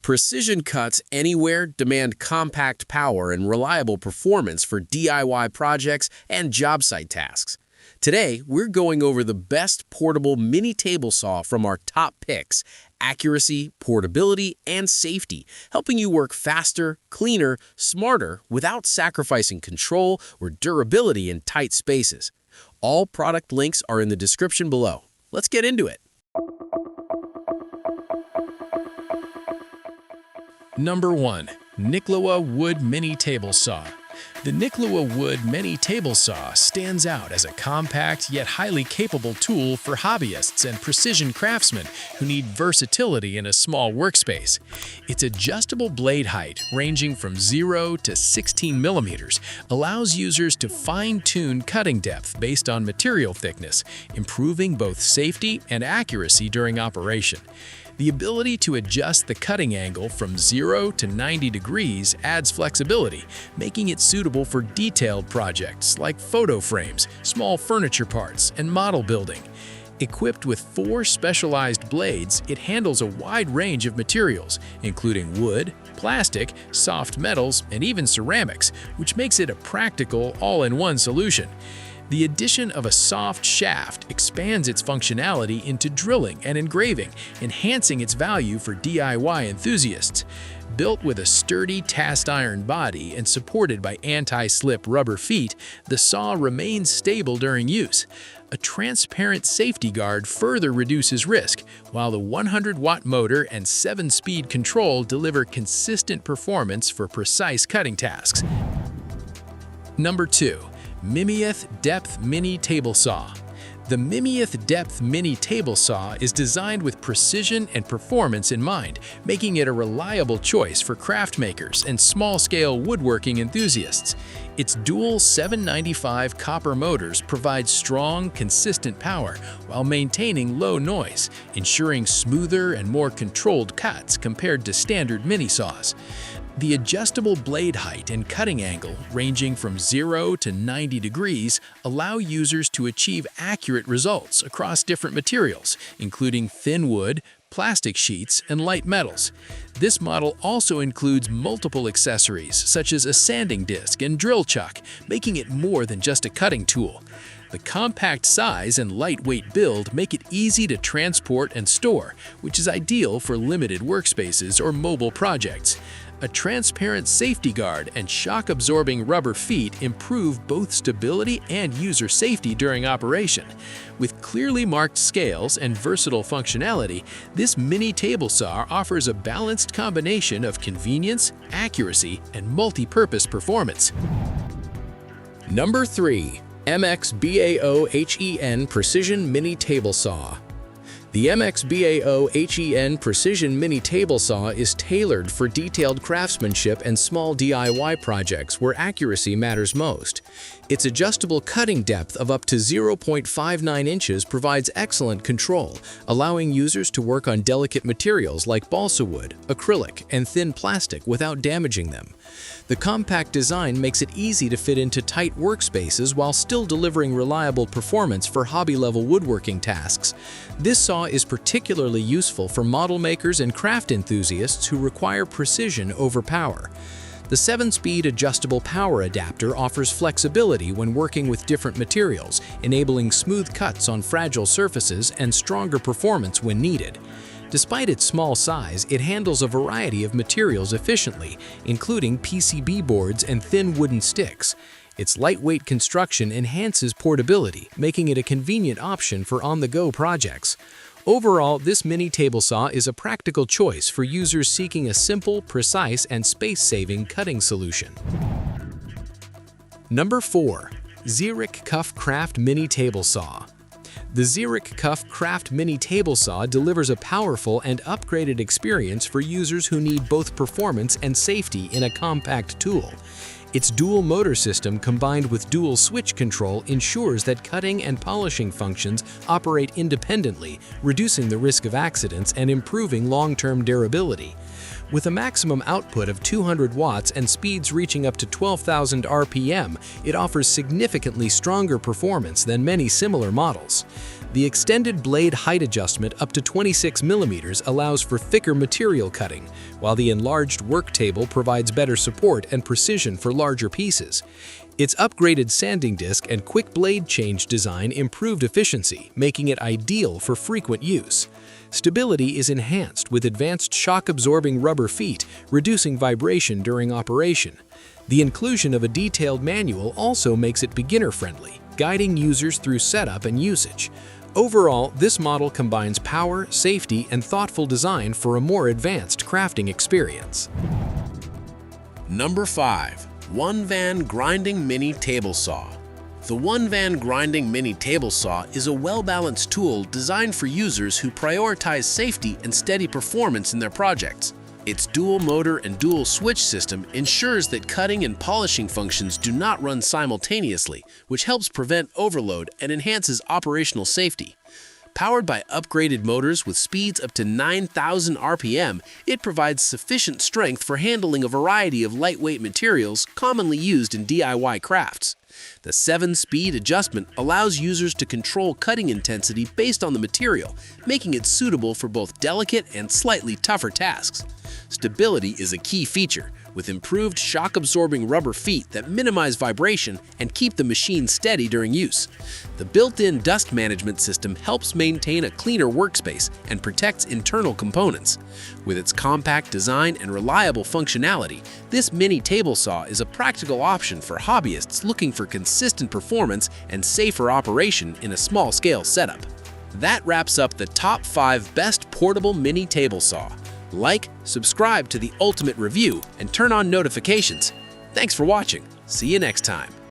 Precision cuts anywhere demand compact power and reliable performance for DIY projects and job site tasks. Today, we're going over the best portable mini table saw from our top picks: accuracy, portability, and safety, helping you work faster, cleaner, smarter without sacrificing control or durability in tight spaces. All product links are in the description below. Let's get into it. Number 1. Nicklaua Wood Mini Table Saw. The Nicklaua Wood Mini Table Saw stands out as a compact yet highly capable tool for hobbyists and precision craftsmen who need versatility in a small workspace. Its adjustable blade height, ranging from 0 to 16 millimeters, allows users to fine-tune cutting depth based on material thickness, improving both safety and accuracy during operation. The ability to adjust the cutting angle from 0 to 90 degrees adds flexibility, making it suitable for detailed projects like photo frames, small furniture parts, and model building. Equipped with 4 specialized blades, it handles a wide range of materials, including wood, plastic, soft metals, and even ceramics, which makes it a practical, all-in-one solution. The addition of a soft shaft expands its functionality into drilling and engraving, enhancing its value for DIY enthusiasts. Built with a sturdy cast-iron body and supported by anti-slip rubber feet, the saw remains stable during use. A transparent safety guard further reduces risk, while the 100-watt motor and 7-speed control deliver consistent performance for precise cutting tasks. Number 2. MIMYTH Depth Mini Table Saw. The MIMYTH Depth Mini Table Saw is designed with precision and performance in mind, making it a reliable choice for craft makers and small-scale woodworking enthusiasts. Its dual 795 copper motors provide strong, consistent power while maintaining low noise, ensuring smoother and more controlled cuts compared to standard mini saws. The adjustable blade height and cutting angle, ranging from 0 to 90 degrees, allow users to achieve accurate results across different materials, including thin wood, plastic sheets, and light metals. This model also includes multiple accessories, such as a sanding disc and drill chuck, making it more than just a cutting tool. The compact size and lightweight build make it easy to transport and store, which is ideal for limited workspaces or mobile projects. A transparent safety guard and shock-absorbing rubber feet improve both stability and user safety during operation. With clearly marked scales and versatile functionality, this mini table saw offers a balanced combination of convenience, accuracy, and multi-purpose performance. Number 3. MXBAOHENG Precision Mini Table Saw. The MXBAOHENG Precision Mini Table Saw is tailored for detailed craftsmanship and small DIY projects where accuracy matters most. Its adjustable cutting depth of up to 0.59 inches provides excellent control, allowing users to work on delicate materials like balsa wood, acrylic, and thin plastic without damaging them. The compact design makes it easy to fit into tight workspaces while still delivering reliable performance for hobby-level woodworking tasks. This saw is particularly useful for model makers and craft enthusiasts who require precision over power. The 7-speed adjustable power adapter offers flexibility when working with different materials, enabling smooth cuts on fragile surfaces and stronger performance when needed. Despite its small size, it handles a variety of materials efficiently, including PCB boards and thin wooden sticks. Its lightweight construction enhances portability, making it a convenient option for on-the-go projects. Overall, this mini table saw is a practical choice for users seeking a simple, precise, and space-saving cutting solution. Number 4. Zericuf Craft Mini Table Saw. The Zericuf Craft Mini Table Saw delivers a powerful and upgraded experience for users who need both performance and safety in a compact tool. Its dual motor system combined with dual switch control ensures that cutting and polishing functions operate independently, reducing the risk of accidents and improving long-term durability. With a maximum output of 200 watts and speeds reaching up to 12,000 RPM, it offers significantly stronger performance than many similar models. The extended blade height adjustment up to 26 mm allows for thicker material cutting, while the enlarged work table provides better support and precision for larger pieces. Its upgraded sanding disc and quick blade change design improved efficiency, making it ideal for frequent use. Stability is enhanced with advanced shock-absorbing rubber feet, reducing vibration during operation. The inclusion of a detailed manual also makes it beginner-friendly, guiding users through setup and usage. Overall, this model combines power, safety, and thoughtful design for a more advanced crafting experience. Number 5. ONEVAN Grinding Mini Table Saw. The ONEVAN Grinding Mini Table Saw is a well-balanced tool designed for users who prioritize safety and steady performance in their projects. Its dual motor and dual switch system ensures that cutting and polishing functions do not run simultaneously, which helps prevent overload and enhances operational safety. Powered by upgraded motors with speeds up to 9,000 RPM, it provides sufficient strength for handling a variety of lightweight materials commonly used in DIY crafts. The 7-speed adjustment allows users to control cutting intensity based on the material, making it suitable for both delicate and slightly tougher tasks. Stability is a key feature, with improved shock-absorbing rubber feet that minimize vibration and keep the machine steady during use. The built-in dust management system helps maintain a cleaner workspace and protects internal components. With its compact design and reliable functionality, this mini table saw is a practical option for hobbyists looking for consistent performance and safer operation in a small-scale setup. That wraps up the top 5 best portable mini table saw. Like, subscribe to The Ultimate Review, and turn on notifications. Thanks for watching. See you next time.